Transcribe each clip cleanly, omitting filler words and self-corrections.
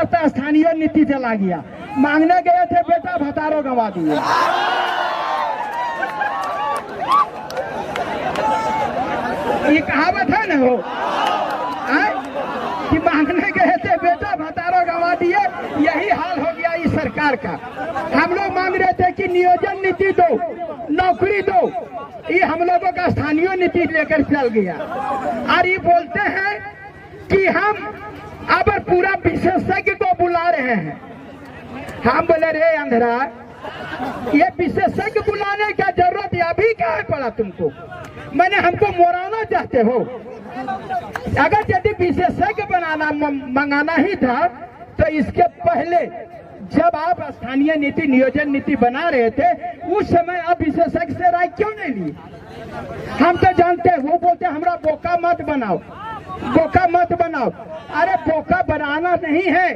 जबरदस्त स्थानीय नीति चला गया। मांगने गए थे बेटा भतारो गंवा दिए। ये कहावत है ना वो कि मांगने गए थे बेटा भतारो गंवा दिए। यही हाल हो गया इस सरकार का। हम लोग मांग रहे थे कि नियोजन नीति दो, नौकरी दो, ये हम लोगों का स्थानीय नीति लेकर चल गया। और ये बोलते हैं कि हम अब पूरा विशेषज्ञ को बुला रहे हैं। हम बोले रे अंधरा, ये विशेषज्ञ बुलाने का जरूरत अभी क्या है पड़ा तुमको? मैंने हमको मोड़ाना चाहते हो? अगर यदि विशेषज्ञ बनाना मंगाना ही था तो इसके पहले जब आप स्थानीय नीति नियोजन नीति बना रहे थे उस समय आप विशेषज्ञ से राय क्यों नहीं ली? हम तो जानते हैं, वो बोलते हमरा बोका मत बनाओ, बोका मत बनाओ। अरे बोका बनाना नहीं है,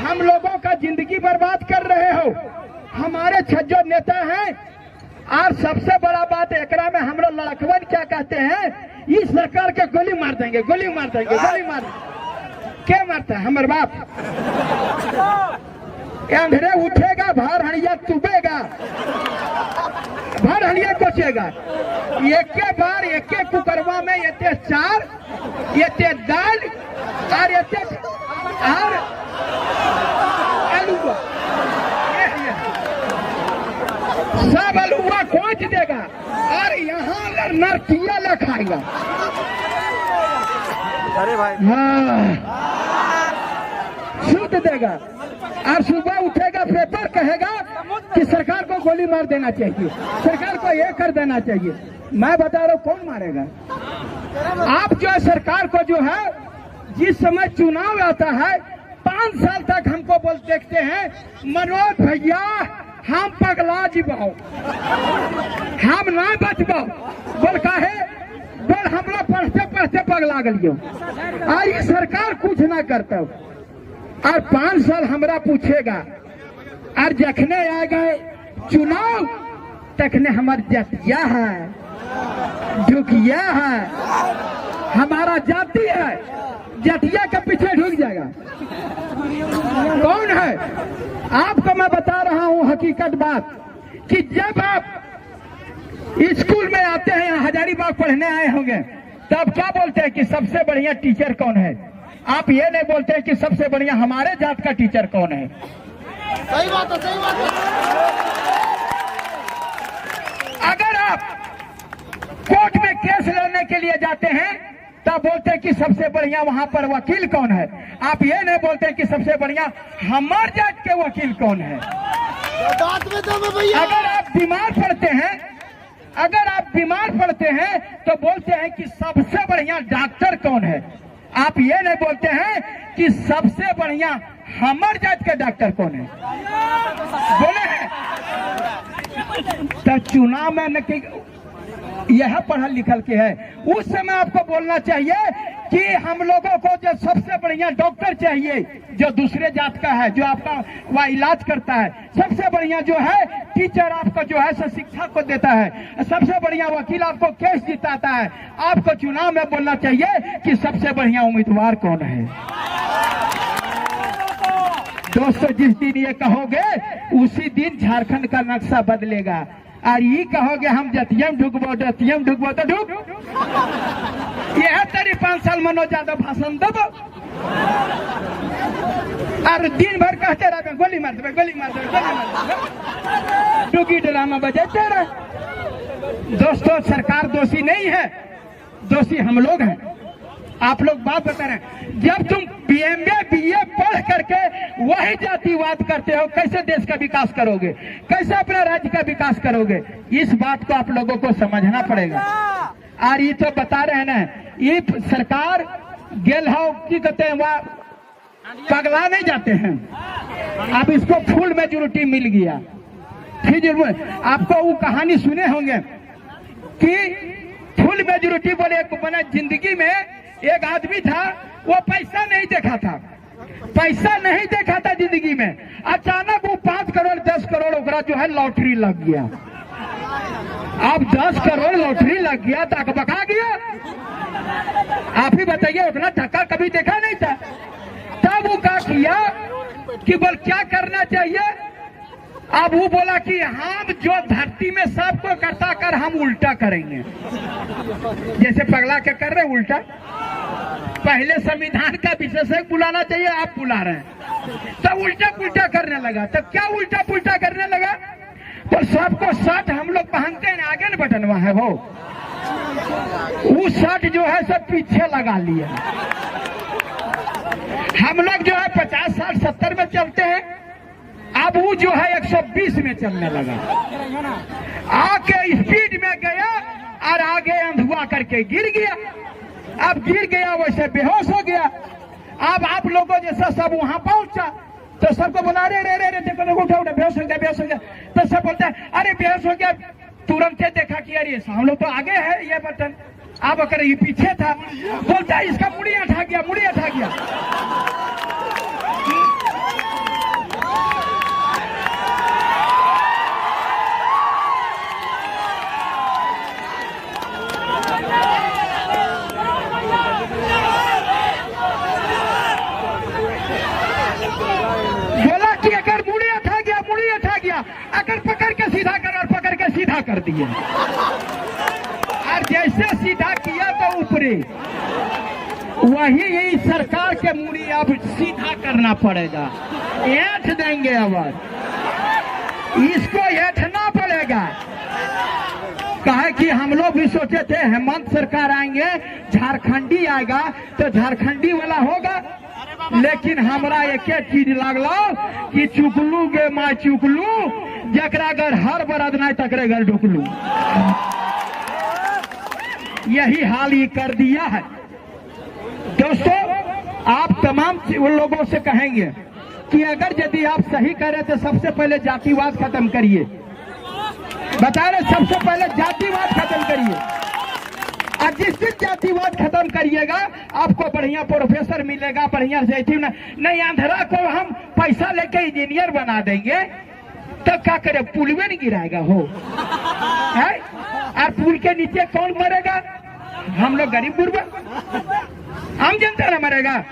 हम लोगों का जिंदगी बर्बाद कर रहे हो। हमारे छज्जो नेता हैं। और सबसे बड़ा बात एकरा में हम लोग लड़कवन क्या कहते हैं, इस सरकार के गोली मार देंगे, गोली मार देंगे, गोली मार देंगे। क्या मारता है हमारे बाप? अंधेरे उठेगा भार हड़िया तुबेगा, भार हड़िया कोचेगा। एक बार एक कुकरवा में ये चार, ये दाल और ये और आलूआ, सब आलूआ कोच देगा और यहाँ अगर नरकिया ला खाएगा। अरे भाई हाँ, शुद्ध देगा। और सुबह उठेगा पेपर कहेगा कि सरकार को गोली मार देना चाहिए, सरकार को ये कर देना चाहिए। मैं बता रहा हूँ कौन मारेगा? आप जो है सरकार को जो है, जिस समय चुनाव आता है 5 साल तक हमको बोल देखते हैं मनोज भैया हम पगला जीवाओ, हम ना बचबाओ। बोल काहे? बोल हम लोग पढ़ते पढ़ते पगला गलियो और ये सरकार कुछ ना करता। और 5 साल हमरा पूछेगा और जखने आ गए चुनाव तखने हमार जतिया है, झुकिया है, हमारा जाति है, जतिया के पीछे ढुक जाएगा। कौन है? आपको मैं बता रहा हूं हकीकत बात कि जब आप स्कूल में आते हैं, हजारीबाग पढ़ने आए होंगे, तब क्या बोलते हैं कि सबसे बढ़िया टीचर कौन है? आप ये नहीं बोलते हैं कि सबसे बढ़िया हमारे जात का टीचर कौन है। सही बात है, सही बात है। अगर आप कोर्ट में केस लड़ने के लिए जाते हैं तब बोलते हैं कि सबसे बढ़िया वहां पर वकील कौन है। आप ये नहीं बोलते हैं कि सबसे बढ़िया हमारे जात के वकील कौन है। बात में तो भैया, अगर आप बीमार पड़ते हैं, अगर आप बीमार पड़ते हैं तो बोलते हैं कि सबसे बढ़िया डॉक्टर कौन है। आप ये नहीं बोलते हैं कि सबसे बढ़िया हमारे जात के डॉक्टर कौन है। बोले हैं तो चुनाव में यह पढ़ल लिखल के है। उस समय आपको बोलना चाहिए कि हम लोगों को जो सबसे बढ़िया डॉक्टर चाहिए जो दूसरे जात का है, जो आपका वह इलाज करता है। सबसे बढ़िया जो है टीचर आपको जो है शिक्षा को देता है। सबसे बढ़िया वकील आपको केस जिताता है। आपको चुनाव में बोलना चाहिए कि सबसे बढ़िया उम्मीदवार कौन है। दोस्तों, जिस दिन ये कहोगे उसी दिन झारखंड का नक्शा बदलेगा। और ये कहोगे हम जतियम ढुकबो, जतियम ढुकबो तो ढुक। यह तेरी 5 साल मनोज यादव भाषण दबो और दिन भर कहते रहे गोली मार दे, गोली मार दे, गोली मार दे, डुगी ड्रामा बजाते रहे। दोस्तों, सरकार दोषी नहीं है, दोषी हम लोग हैं। आप लोग बात बता रहे हैं, जब तुम बीएमए बीए पढ़ करके वही जातिवाद करते हो, कैसे देश का विकास करोगे, कैसे अपने राज्य का विकास करोगे? इस बात को आप लोगों को समझना पड़ेगा। और ये तो बता रहे हैं ना, ये सरकार गेल हो की कहते हैं वह पगला नहीं जाते हैं। अब इसको फुल मेजोरिटी मिल गया। फिर आपको वो कहानी सुने होंगे कि फुल मेजोरिटी बोले बना जिंदगी में एक आदमी था, वो पैसा नहीं देखा था, पैसा नहीं देखा था जिंदगी में। अचानक वो 5 करोड़ 10 करोड़ ओकरा जो है लॉटरी लग गया। अब 10 करोड़ लॉटरी लग गया तो अकबका गया। आप ही बताइए, उतना धक्का कभी देखा नहीं था। तब वो क्या किया कि बोल क्या करना चाहिए। अब वो बोला कि हम जो धरती में सबको करता कर हम उल्टा करेंगे, जैसे पगला के कर रहे उल्टा। पहले संविधान का विशेषज्ञ बुलाना चाहिए, आप बुला रहे हैं। तब उल्टा पुल्टा करने लगा। तब क्या उल्टा पुल्टा करने लगा, तो सबको शर्ट हम लोग पहनते हैं, आगे न बटनवा है वो शर्ट जो है सब पीछे लगा लिया। हम लोग जो है 50, 60, 70 में चलते हैं, अब वो जो है 120 में चलने लगा। आके स्पीड में गया और आगे अंधुआ करके गिर गया। अब गिर गया वैसे बेहोश हो गया। अब आप लोगों जैसा सब वहां पहुंचा तो सबको बोला रे रे रे रे देखो देखो उठा उठा, बेहोश हो गया बेहोश हो गया। तो सब बोलता है अरे बेहोश हो गया। तुरंत देखा कि अरे हम लोग तो आगे है ये बटन, अब अगर ये पीछे था। बोलता है इसका मुड़ी उठा गया, मुड़ी उठा गया। बोला कि अगर मुड़ी उठा गया, मुड़ी उठा गया, अगर पकड़ के सीधा कर, और पकड़ के सीधा कर दिया। और जैसे सीधा किया तो ऊपरी वही यही सरकार के मुड़ी अब सीधा करना पड़ेगा, ऐठ देंगे। अब इसको ऐठना पड़ेगा। कहे कि हम लोग भी सोचे थे हेमंत सरकार आएंगे, झारखंडी आएगा तो झारखंडी वाला होगा, लेकिन हमरा एक चीज लागलो कि चुकलू गे माँ चुकलू, जकरा घर हर बरद नहीं तकरे घर ढुकलू। यही हाल ये कर दिया है। दोस्तों, आप तमाम लोगों से कहेंगे कि अगर यदि आप सही करें तो सबसे पहले जातिवाद खत्म करिए। बता रहे सबसे पहले जातिवाद खत्म करिए। और जिस दिन जातिवाद खत्म करिएगा आपको बढ़िया प्रोफेसर मिलेगा, बढ़िया से नहीं। आंध्रा को हम पैसा लेके इंजीनियर बना देंगे तो क्या करे, पुल में नहीं गिराएगा हो है? और पुल के नीचे कौन मरेगा? हम लोग गरीब गुरबा, हम जनता ना मरेगा।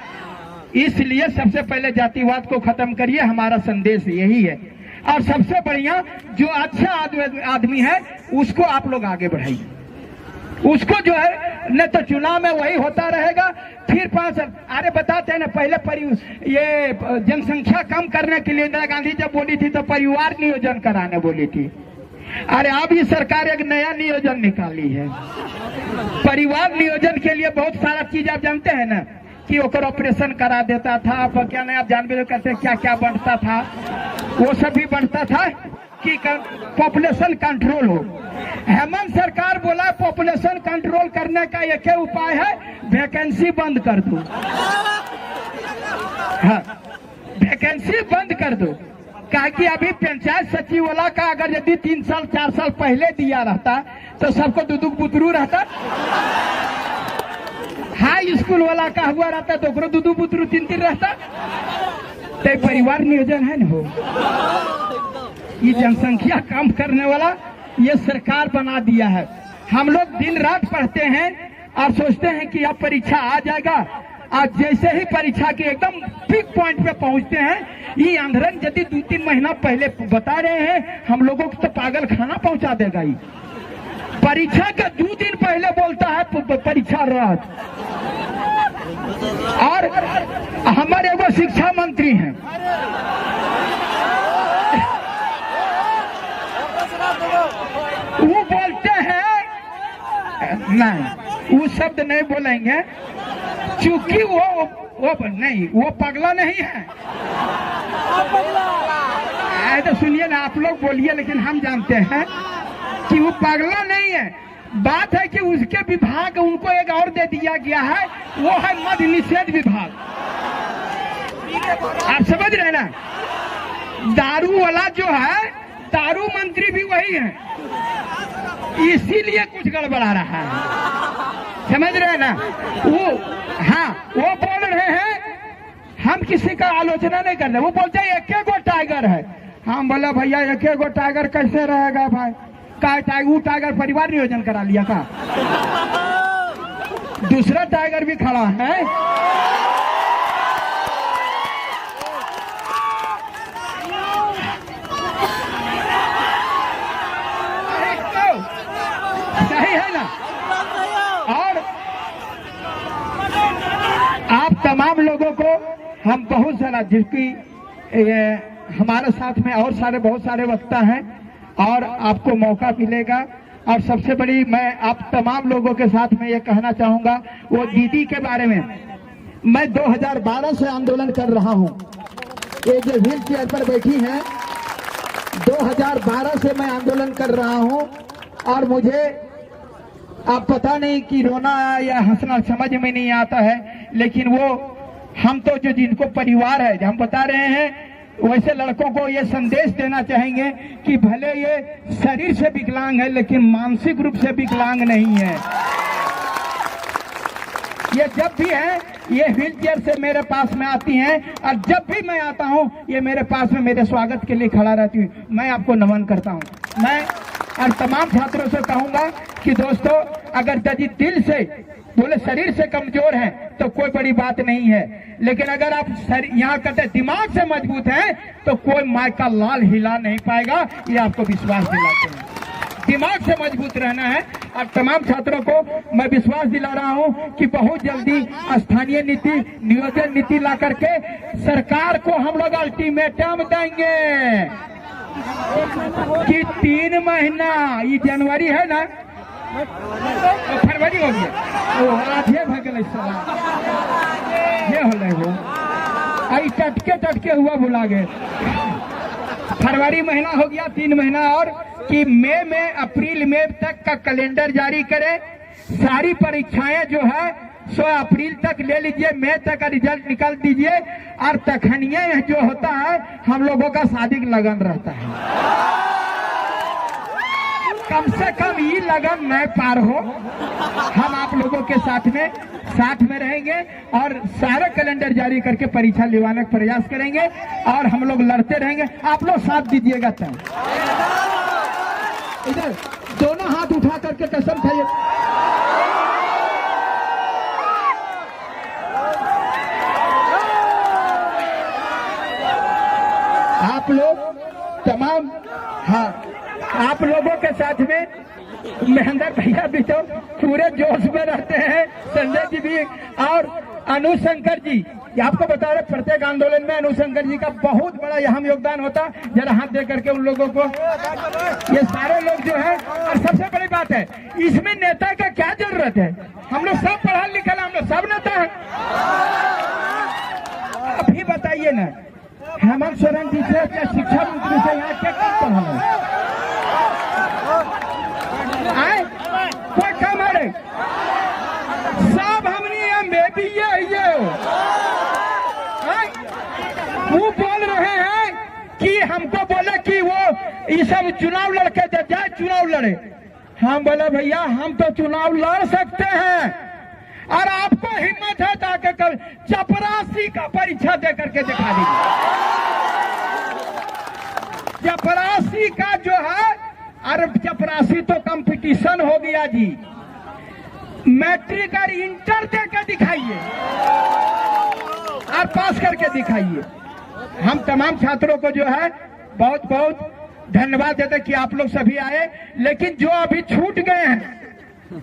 इसलिए सबसे पहले जातिवाद को खत्म करिए, हमारा संदेश यही है। और सबसे बढ़िया जो अच्छा आदमी है उसको आप लोग आगे बढ़ाइए। उसको जो है न तो चुनाव में वही होता रहेगा, फिर 5 अरे बताते हैं ना, पहले ये जनसंख्या कम करने के लिए इंदिरा गांधी जब बोली थी तो परिवार नियोजन कराने बोली थी। अरे अब ये सरकार एक नया नियोजन निकाली है। परिवार नियोजन के लिए बहुत सारा चीज आप जानते हैं ना, कि ओकर ऑपरेशन करा देता था, आप क्या नहीं आप जानबे करते क्या क्या बनता था, वो सब भी बनता था कि पॉपुलेशन कंट्रोल हो। हेमंत सरकार बोला पॉपुलेशन कंट्रोल करने का एक ही उपाय है, वैकेंसी बंद कर दो। हाँ, वैकेंसी बंद कर दो। कहा कि अभी पंचायत सचिव वाला का अगर यदि 3 साल 4 साल पहले दिया रहता तो सबको दुदुक बुतरू रहता। हाई स्कूल वाला का हुआ रहता तो ओकरो दुदू बुतरू 3-3 रहता। तो परिवार नियोजन है न हो, ये जनसंख्या कम करने वाला ये सरकार बना दिया है। हम लोग दिन रात पढ़ते हैं और सोचते हैं कि अब परीक्षा आ जाएगा, और जैसे ही परीक्षा के एकदम पीक पॉइंट पे पहुंचते हैं, ये आंदोलन यदि 2-3 महीना पहले बता रहे हैं हम लोगों को तो पागल खाना पहुंचा देगा। ये परीक्षा के 2 दिन पहले बोलता है परीक्षा रद्द। और हमारे वो शिक्षा मंत्री हैं, वो बोलते हैं नहीं, वो शब्द नहीं बोलेंगे क्योंकि वो नहीं, वो पगला नहीं है। तो सुनिए ना, आप लोग बोलिए, लेकिन हम जानते हैं कि वो पगला नहीं है। बात है कि उसके विभाग उनको एक और दे दिया गया है, वो है मद्य निषेध विभाग। आप समझ रहे ना, दारू वाला जो है, दारू मंत्री भी वही है, इसीलिए कुछ गड़बड़ा रहा है। समझ रहे ना वो? हाँ, वो बोल रहे हैं, हम किसी का आलोचना नहीं कर रहे। वो बोलते हैं एक गो टाइगर है। हम बोला भैया एक गो टाइगर कैसे रहेगा भाई? का टाइगर परिवार नियोजन करा लिया का? दूसरा टाइगर भी खड़ा है। ना। और आप तमाम लोगों को हम बहुत सारा, जिसकी हमारे साथ में और सारे बहुत सारे वक्ता हैं और आपको मौका मिलेगा। और सबसे बड़ी मैं आप तमाम लोगों के साथ में ये कहना चाहूंगा, वो दीदी के बारे में। मैं 2012 से आंदोलन कर रहा हूं। ये जो व्हील चेयर पर बैठी हैं, 2012 से मैं आंदोलन कर रहा हूं। और मुझे आप पता नहीं कि रोना या हंसना समझ में नहीं आता है, लेकिन वो हम तो जो जिनको परिवार है, हम बता रहे हैं, वैसे लड़कों को ये संदेश देना चाहेंगे कि भले ये शरीर से विकलांग है लेकिन मानसिक रूप से विकलांग नहीं है। ये जब भी है, ये व्हील चेयर से मेरे पास में आती हैं और जब भी मैं आता हूं, ये मेरे पास में मेरे स्वागत के लिए खड़ा रहती हूँ। मैं आपको नमन करता हूं। मैं और तमाम छात्रों से कहूंगा कि दोस्तों, अगर यदि दिल से बोले शरीर से कमजोर हैं तो कोई बड़ी बात नहीं है, लेकिन अगर आप यहाँ कहते दिमाग से मजबूत हैं तो कोई माई का लाल हिला नहीं पाएगा। ये आपको विश्वास दिलाते हैं, दिमाग से मजबूत रहना है। और तमाम छात्रों को मैं विश्वास दिला रहा हूं कि बहुत जल्दी स्थानीय नीति, नियोजन नीति ला करके सरकार को हम लोग अल्टीमेटम देंगे कि 3 महीना, ये जनवरी है ना, फरवरी हो गया, आधे भगल ये हो आई टटके हुआ भुला गए। फरवरी महीना हो गया, 3 महीना और कि मई में, अप्रैल में तक का कैलेंडर जारी करें। सारी परीक्षाएं जो है सो अप्रैल तक ले लीजिए, मई तक का रिजल्ट निकाल दीजिए। और तखनिए जो होता है, हम लोगों का शादी लगन रहता है, कम से कम ये लगन नहीं पार हो। हम आप लोगों के साथ में रहेंगे और सारे कैलेंडर जारी करके परीक्षा लिवाने का प्रयास करेंगे और हम लोग लड़ते रहेंगे। आप लोग साथ दीजिएगा। तब इधर दोनों हाथ उठा करके कसम खाइए। आप लोग तमाम, हाँ, आप लोगों के साथ में महेंद्र भैया भी तो पूरे जोश में रहते हैं, संजय जी भी और अनुशंकर जी। आपको बता रहे, प्रत्येक आंदोलन में अनुशंकर जी का बहुत बड़ा अहम योगदान होता। जरा हाथ दे करके उन लोगों को, ये सारे लोग जो है। और सबसे बड़ी बात है, इसमें नेता का क्या जरूरत है? हम लोग सब पढ़ा लिखा, हम लोग सब नेता है। अभी बताइए ना, हेमंत सोरेन जी से क्या शिक्षा मंत्री से यहाँ क्या काम पढ़ा आए? कोई काम है? सब हमने में भी ये वो बोल रहे हैं कि हमको बोले कि वो ये सब चुनाव लड़के जाए, चुनाव लड़े। हम बोले भैया हम तो चुनाव लड़ सकते हैं और आपको हिम्मत है जाके कल चपरासी का परीक्षा दे करके दिखा दीजिए। चपरासी का जो है, अरे चपरासी तो कंपटीशन हो गया जी। मैट्रिक और इंटर दे के दिखाइए और पास करके दिखाइए। हम तमाम छात्रों को जो है बहुत बहुत धन्यवाद देते कि आप लोग सभी आए। लेकिन जो अभी छूट गए हैं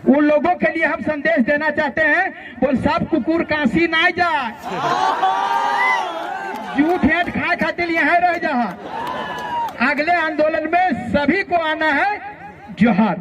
उन लोगों के लिए हम संदेश देना चाहते हैं, वो सब कुकुर काशी ना जाए, जूठ हेट खाए खाते यहाँ रह जा। अगले आंदोलन में सभी को आना है। जोहार।